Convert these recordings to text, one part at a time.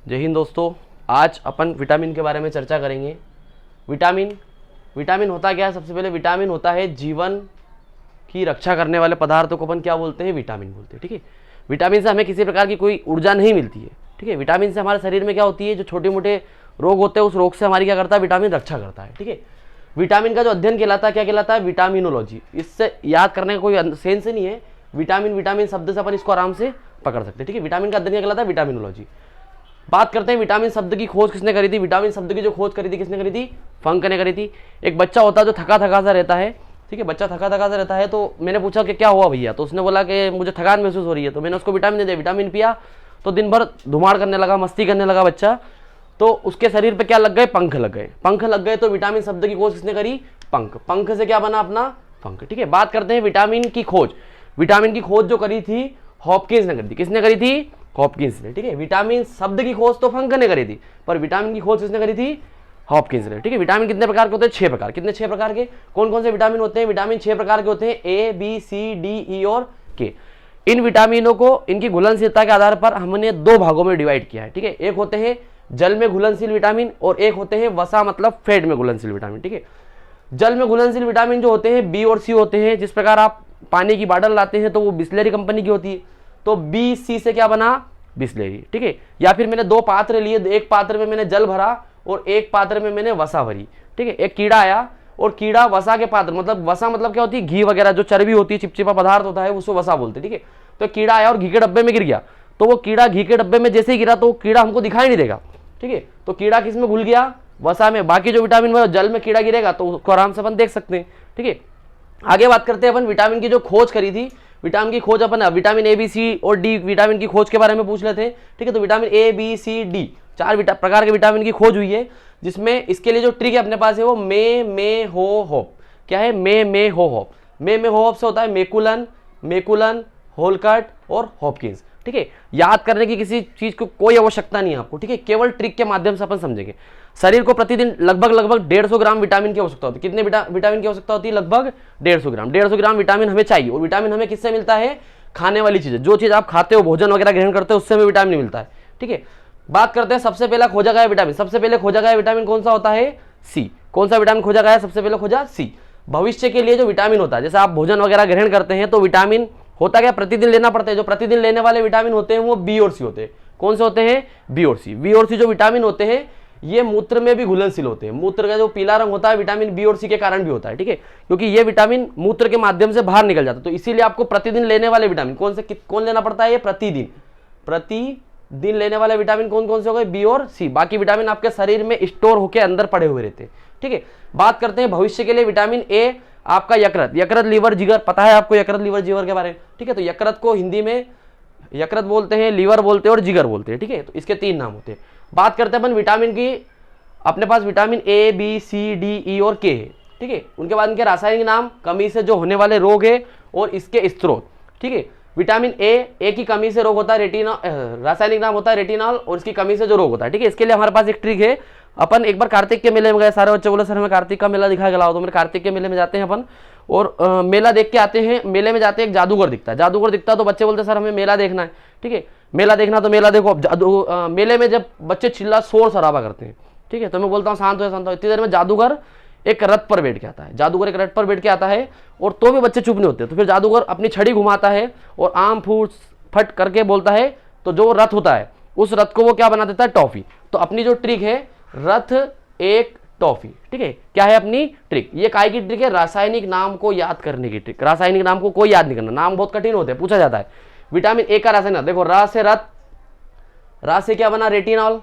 जय हिंद दोस्तों। आज अपन विटामिन के बारे में चर्चा करेंगे। विटामिन होता क्या है? सबसे पहले विटामिन होता है जीवन की रक्षा करने वाले पदार्थों को अपन क्या बोलते हैं? विटामिन बोलते हैं। ठीक है, विटामिन से हमें किसी प्रकार की कोई ऊर्जा नहीं मिलती है। ठीक है, विटामिन से हमारे शरीर में क्या होती है, जो छोटे मोटे रोग होते हैं उस रोग से हमारी क्या करता है? विटामिन रक्षा करता है। ठीक है, विटामिन का जो अध्ययन कहलाता है क्या कहलाता है? विटामिनोलॉजी। इससे याद करने का कोई सेंस नहीं है। विटामिन शब्द से अपन इसको आराम से पकड़ सकते हैं। ठीक है, विटामिन का अध्ययन क्या कहलाता है? विटामिनोलॉजी। बात करते हैं विटामिन शब्द की खोज किसने करी थी। विटामिन शब्द की जो खोज करी थी किसने करी थी? फंक ने करी थी। एक बच्चा होता है जो थका थका सा रहता है। ठीक है, बच्चा थका थका सा रहता है, तो मैंने पूछा कि क्या हुआ भैया, तो उसने बोला कि मुझे थकान महसूस हो रही है। तो मैंने उसको विटामिन दे दिया, विटामिन पिया तो दिन भर धुमाड़ करने लगा, मस्ती करने लगा बच्चा। तो उसके शरीर पे क्या लग गए? पंख लग गए। पंख लग गए तो विटामिन शब्द की खोज किसने करी? पंख। पंख से क्या बना? अपना पंख। ठीक है, बात करते हैं विटामिन की खोज। विटामिन की खोज जो करी थी हॉपकिंस ने करी थी। किसने करी थी? हॉपकिंस ने। ठीक है, विटामिन शब्द की खोज तो फंक ने करी थी, पर विटामिन की खोज किसने करी थी? हॉपकिंस ने। ठीक है, विटामिन कितने प्रकार के होते हैं? 6 प्रकार। कितने? 6 प्रकार के। कौन कौन से विटामिन होते हैं? विटामिन 6 प्रकार के होते हैं, ए बी सी डी ई और के। इन विटामिनों को इनकी घुलनशीलता के आधार पर हमने 2 भागों में डिवाइड किया है। ठीक है, एक होते हैं जल में घुलनशील विटामिन और एक होते हैं वसा मतलब फैट में घुलनशील विटामिन। ठीक है, जल में घुलनशील विटामिन जो होते हैं बी और सी होते हैं। जिस प्रकार आप पानी की बॉटल लाते हैं तो वो बिस्लेरी कंपनी की होती है, तो बी सी से क्या बना? बिस्लेरी। ठीक है, या फिर मैंने 2 पात्र लिए, एक पात्र में मैंने जल भरा और एक पात्र में मैंने वसा भरी। ठीक है, एक कीड़ा आया और कीड़ा वसा के पात्र मतलब वसा मतलब क्या होती है? घी वगैरह जो चर्बी होती है, चिपचिपा पदार्थ होता है उसको वसा बोलते हैं। ठीक है, तो कीड़ा आया और घी के डब्बे में गिर गया, तो वो कीड़ा घी के डब्बे में जैसे ही गिरा तो कीड़ा हमको दिखाई नहीं देगा। ठीक है, तो कीड़ा किस में घुल गया? वसा में। बाकी जो विटामिन है जल में कीड़ा गिरेगा तो उसको आराम से अपन देख सकते हैं। ठीक है, आगे बात करते हैं अपन विटामिन की जो खोज करी थी। विटामिन की खोज अपन विटामिन ए बी सी और डी विटामिन की खोज के बारे में पूछ लेते हैं। ठीक है, तो vitamin A B C D 4 प्रकार के विटामिन की खोज हुई है, जिसमें इसके लिए जो ट्रिक है अपने पास है वो मे हो होप। क्या है? मे हो होप। मे हो होप से होता है मेकुलन होलकट और हॉपकिंस। ठीक है, याद करने की किसी चीज को कोई आवश्यकता नहीं है आपको। ठीक है, केवल ट्रिक के माध्यम से अपन समझेंगे। शरीर को प्रतिदिन लगभग 150 ग्राम विटामिन की आवश्यकता होती है। कितने विटामिन की आवश्यकता होती है? लगभग 150 ग्राम विटामिन हमें चाहिए। और विटामिन हमें किससे मिलता है? खाने वाली चीजें, जो चीज आप खाते हो, भोजन वगैरह ग्रहण करते हो, उससे हमें विटामिन मिलता है। ठीक है, बात करते हैं सबसे पहला खोजा गया विटामिन। सबसे पहले खोजा गया विटामिन कौन सा होता है? सी। कौन सा विटामिन खोजा गया? सबसे पहले खोजा सी। भविष्य के लिए जो विटामिन होता है, जैसे आप भोजन वगैरह ग्रहण करते हैं तो विटामिन होता क्या? प्रतिदिन लेना पड़ता है। जो प्रतिदिन लेने वाले विटामिन होते हैं वो बी और सी होते हैं। कौन से होते हैं? बी और सी। बी और सी जो विटामिन होते हैं ये मूत्र में भी घुलनशील होते हैं। मूत्र का जो पीला रंग होता है विटामिन बी और सी के कारण भी होता है। ठीक है, क्योंकि ये विटामिन मूत्र के माध्यम से बाहर निकल जाता है, तो इसीलिए आपको प्रतिदिन लेने वाले विटामिन कौन लेना पड़ता है? ये प्रतिदिन लेने वाले विटामिन कौन कौन से हो गए? बी और सी। बाकी विटामिन आपके शरीर में स्टोर होकर अंदर पड़े हुए रहते हैं। ठीक है, बात करते हैं भविष्य के लिए विटामिन ए। आपका यकृत लीवर जिगर, पता है आपको यकृत लीवर जिगर के बारे में? ठीक है, तो यकृत को हिंदी में यकृत बोलते हैं, लीवर बोलते हैं और जिगर बोलते हैं। ठीक है, तो इसके 3 नाम होते हैं। बात करते हैं अपन विटामिन की। अपने पास vitamin A B C D E और के है। ठीक है, उनके बाद इनके रासायनिक नाम, कमी से जो होने वाले रोग है और इसके स्त्रोत। ठीक है, विटामिन ए की कमी से रोग होता है रेटिनॉल, रासायनिक नाम होता है रेटिनॉल, और इसकी कमी से जो रोग होता है। ठीक है, इसके लिए हमारे पास एक ट्रिक है। अपन एक बार कार्तिक के मेले में गए, सारे बच्चे बोले सर हमें कार्तिक का मेला दिखा के लाओ, तो मेरे कार्तिक के मेले में जाते हैं अपन और मेला देख के आते हैं। मेले में जाते हैं, एक जादूगर दिखता है, तो बच्चे बोलते हैं सर हमें मेला देखना है। ठीक है, मेला देखना तो मेला देखो। अब मेले में जब बच्चे चिल्ला शोर शराबा करते हैं, ठीक है, तो मैं बोलता हूँ शांत हो। इतनी देर में जादूगर एक रथ पर बैठ के आता है, और तो भी बच्चे चुप नहीं होते। तो फिर जादूगर अपनी छड़ी घुमाता है और आम फूट फट करके बोलता है, तो जो रथ होता है उस रथ को वो क्या बना देता है? टॉफी। तो अपनी जो ट्रिक है रथ एक टॉफी। ठीक है, क्या है अपनी ट्रिक? ये काय की ट्रिक है? रासायनिक नाम को याद करने की ट्रिक। रासायनिक नाम को कोई याद नहीं करना, नाम बहुत कठिन होते हैं, पूछा जाता है। विटामिन ए का रासायनिक, देखो र से रथ, रा से क्या बना? रेटिनॉल।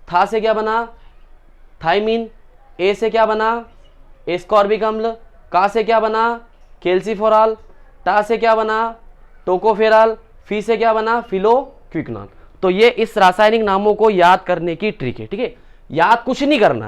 था से क्या बना? थाइमिन। ए से क्या बना? एस्कॉर्बिक अम्ल। का से क्या बना? कैल्सिफोरॉल। टा से क्या बना? टोकोफेरॉल। फी से क्या बना? फिलोक्विनोन। तो ये इस रासायनिक नामों को याद करने की ट्रिक है। ठीक है, याद कुछ नहीं करना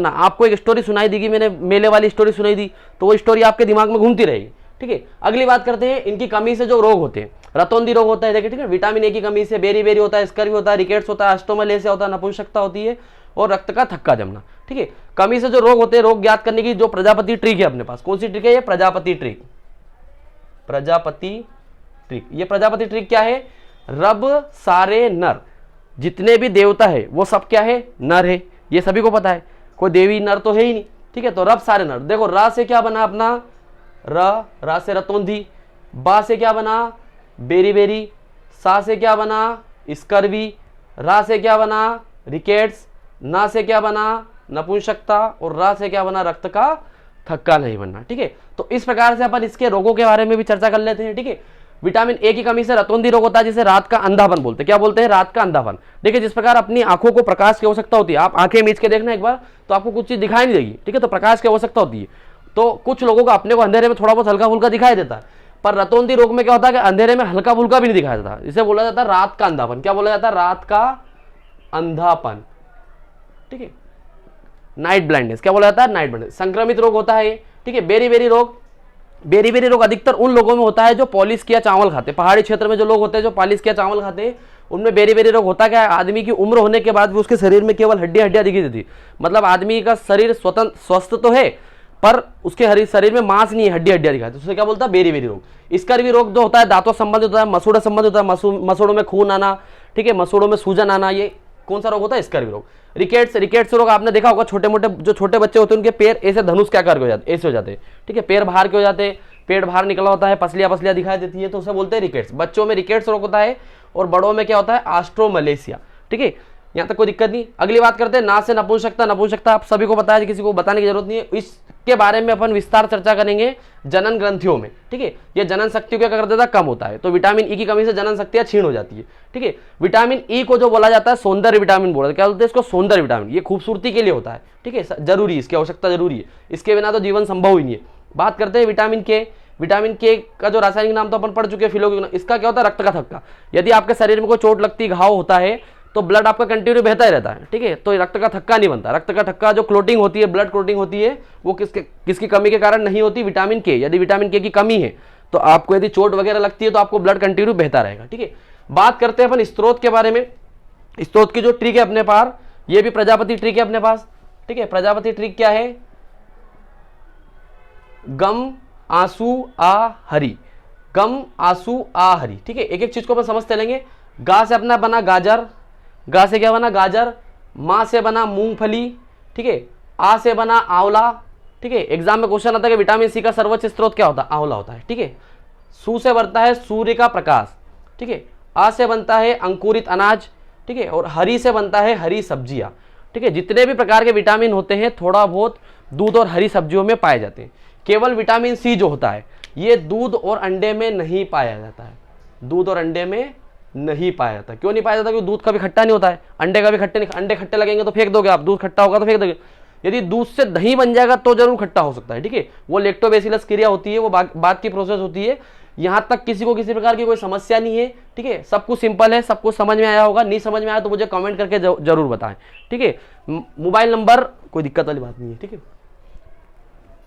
है, आपको एक स्टोरी सुनाई देगी, मैंने मेले वाली स्टोरी सुनाई दी, तो वो स्टोरी आपके दिमाग में घूमती रहेगी। ठीक है, अगली बात करते हैं इनकी कमी से जो रोग होते हैं। रतौंधी रोग होता है, देखिए। ठीक है, विटामिन ए की कमी से बेरी होता है, स्कर्वी होता है, रिकेट्स होता है, अष्टोमेलेसिया होता है, नपुंसकता होती है और रक्त का थक्का जमना। ठीक है, कमी से जो रोग होते हैं, रोग ज्ञात करने की जो प्रजापति ट्रिक है अपने पास, कौन सी ट्रिक है? ये प्रजापति ट्रिक। ये प्रजापति ट्रिक क्या है? रब सारे नर, जितने भी देवता है वो सब क्या है, नर है, ये सभी को पता है, कोई देवी नर तो है ही नहीं, ठीक है। तो रब सारे नर। देखो रा से क्या बना अपना, रा से रतौंधी, बा से क्या बना, बेरी बेरी, सा से क्या बना, स्कर्वी, रा से क्या बना, रिकेट्स, ना से क्या बना, नपुंसकता, और रा से क्या बना, रक्त का थक्का नहीं बनना, ठीक है। तो इस प्रकार से अपन इसके रोगों के बारे में भी चर्चा कर लेते हैं, ठीक है। विटामिन ए की कमी से रतौंधी रोग होता है, जिसे रात का अंधापन बोलते हैं। क्या बोलते हैं, रात का अंधापन। देखिए जिस प्रकार अपनी आंखों को प्रकाश की आवश्यकता होती है, आप आंखें मीच के देखना एक बार तो आपको कुछ चीज दिखाई नहीं देगी, ठीक है, तो प्रकाश की आवश्यकता होती है। तो कुछ लोगों को अपने को अंधेरे में थोड़ा बहुत हल्का फुल्का दिखाई देता है, पर रतौंधी रोग में क्या होता है कि अंधेरे में हल्का फुल्का भी नहीं दिखाई देता, इसे बोला जाता है रात का अंधापन। क्या बोला जाता है, रात का अंधापन, ठीक है, नाइट ब्लाइंडनेस। क्या बोला जाता है, नाइट ब्लाइंडनेस। संक्रमित रोग होता है ये, ठीक है। बेरी बेरी रोग, बेरी बेरी रोग अधिकतर उन लोगों में होता है जो पॉलिश किया चावल खाते हैं। पहाड़ी क्षेत्र में जो लोग होते हैं जो पॉलिश किया चावल खाते हैं, उनमें बेरी बेरी रोग होता क्या है, आदमी की उम्र होने के बाद भी उसके शरीर में केवल हड्डियां दिखी देती, मतलब आदमी का शरीर स्वतंत्र स्वस्थ तो है पर उसके शरीर में मांस नहीं है, हड्डियां दिखाती, उससे क्या बोलता है, बेरी बेरी रोग। स्कर्वी रोग जो होता है दांतों संबंधित होता है, मसूड़ों संबंधित होता है, मसूड़ों में खून आना, ठीक है, मसूड़ों में सूजन आना, ये कौन सा रोग होता है, स्कर्वी रोग। रिकेट्स रोग आपने देखा होगा, छोटे मोटे जो छोटे बच्चे होते हैं उनके पैर ऐसे धनुष क्या करके हो जाते, ऐसे हो जाते हैं, ठीक है, पैर बाहर के हो जाते हैं, पेट बाहर निकला होता है, पसलियां दिखाई देती है, तो उसे बोलते हैं रिकेट्स। बच्चों में रिकेट्स रोग होता है और बड़ों में क्या होता है, ऑस्ट्रोमलेशिया, ठीक है। यहाँ तक कोई दिक्कत नहीं। अगली बात करते हैं ना से नपुंसकता आप सभी को पता है, किसी को बताने की जरूरत नहीं है। इसके बारे में अपन विस्तार चर्चा करेंगे जनन ग्रंथियों में, ठीक है। ये जनन शक्ति को क्या कर देता है, कम होता है, तो विटामिन ई की कमी से जनन शक्तियां क्षीण हो जाती है, ठीक है। विटामिन ई को जो बोला जाता है सौंदर्य विटामिन बोला, क्या बोलते हैं इसको, सौंदर्य विटामिन। ये खूबसूरती के लिए होता है, ठीक है, जरूरी, इसकी आवश्यकता जरूरी है, इसके बिना तो जीवन संभव ही नहीं है। बात करते हैं विटामिन के। विटामिन के का जो रासायनिक नाम तो अपन पढ़ चुके हैं, फिलोग्लूकोन। इसका क्या होता है, रक्त का थक्का। यदि आपके शरीर में कोई चोट लगती, घाव होता है, तो ब्लड आपका कंटिन्यू बहता ही रहता है, ठीक है, तो रक्त का थक्का नहीं बनता। रक्त का थक्का जो क्लोटिंग होती है, ब्लड क्लोटिंग होती है, वो किसकी कमी के कारण नहीं होती, विटामिन के। यदि विटामिन के की कमी है तो आपको यदि चोट वगैरह लगती है तो आपको ब्लड कंटिन्यू बहता रहेगा, ठीक है। बात करते हैं अपन स्त्रोत के बारे में। स्त्रोत की जो ट्रिक है अपने पास, ये भी प्रजापति ट्रिक है अपने पास, ठीक है। प्रजापति ट्रिक क्या है, गम आंसू आ हरी, गम आंसू आ हरी, ठीक है। एक एक चीज को अपन समझते चलेंगे। गा से अपना बना गाजर, गा से क्या बना, गाजर। मां से बना मूंगफली, ठीक है। आ से बना आंवला, ठीक है। एग्जाम में क्वेश्चन आता है कि विटामिन सी का सर्वोच्च स्रोत क्या होता है, आंवला होता है, ठीक है। सू से बनता है सूर्य का प्रकाश, ठीक है। आ से बनता है अंकुरित अनाज, ठीक है। और हरी से बनता है हरी सब्जियां, ठीक है। जितने भी प्रकार के विटामिन होते हैं थोड़ा बहुत दूध और हरी सब्जियों में पाए जाते हैं। केवल विटामिन सी जो होता है ये दूध और अंडे में नहीं पाया जाता है, दूध और अंडे में नहीं पाया जाता। क्यों नहीं पाया जाता, क्योंकि दूध का भी खट्टा नहीं होता है, अंडे का भी खट्टे नहीं। अंडे खट्टे लगेंगे तो फेंक दोगे आप, दूध खट्टा होगा तो फेंक दोगे। यदि दूध से दही बन जाएगा तो जरूर खट्टा हो सकता है, ठीक है। वो लैक्टोबैसिलस क्रिया होती है, वो बात की प्रोसेस होती है। यहां तक किसी को किसी प्रकार की कोई समस्या नहीं है, ठीक है। सब कुछ सिंपल है, सब कुछ समझ में आया होगा। नहीं समझ में आया तो मुझे कमेंट करके जरूर बताएं, ठीक है। मोबाइल नंबर, कोई दिक्कत वाली बात नहीं है, ठीक है।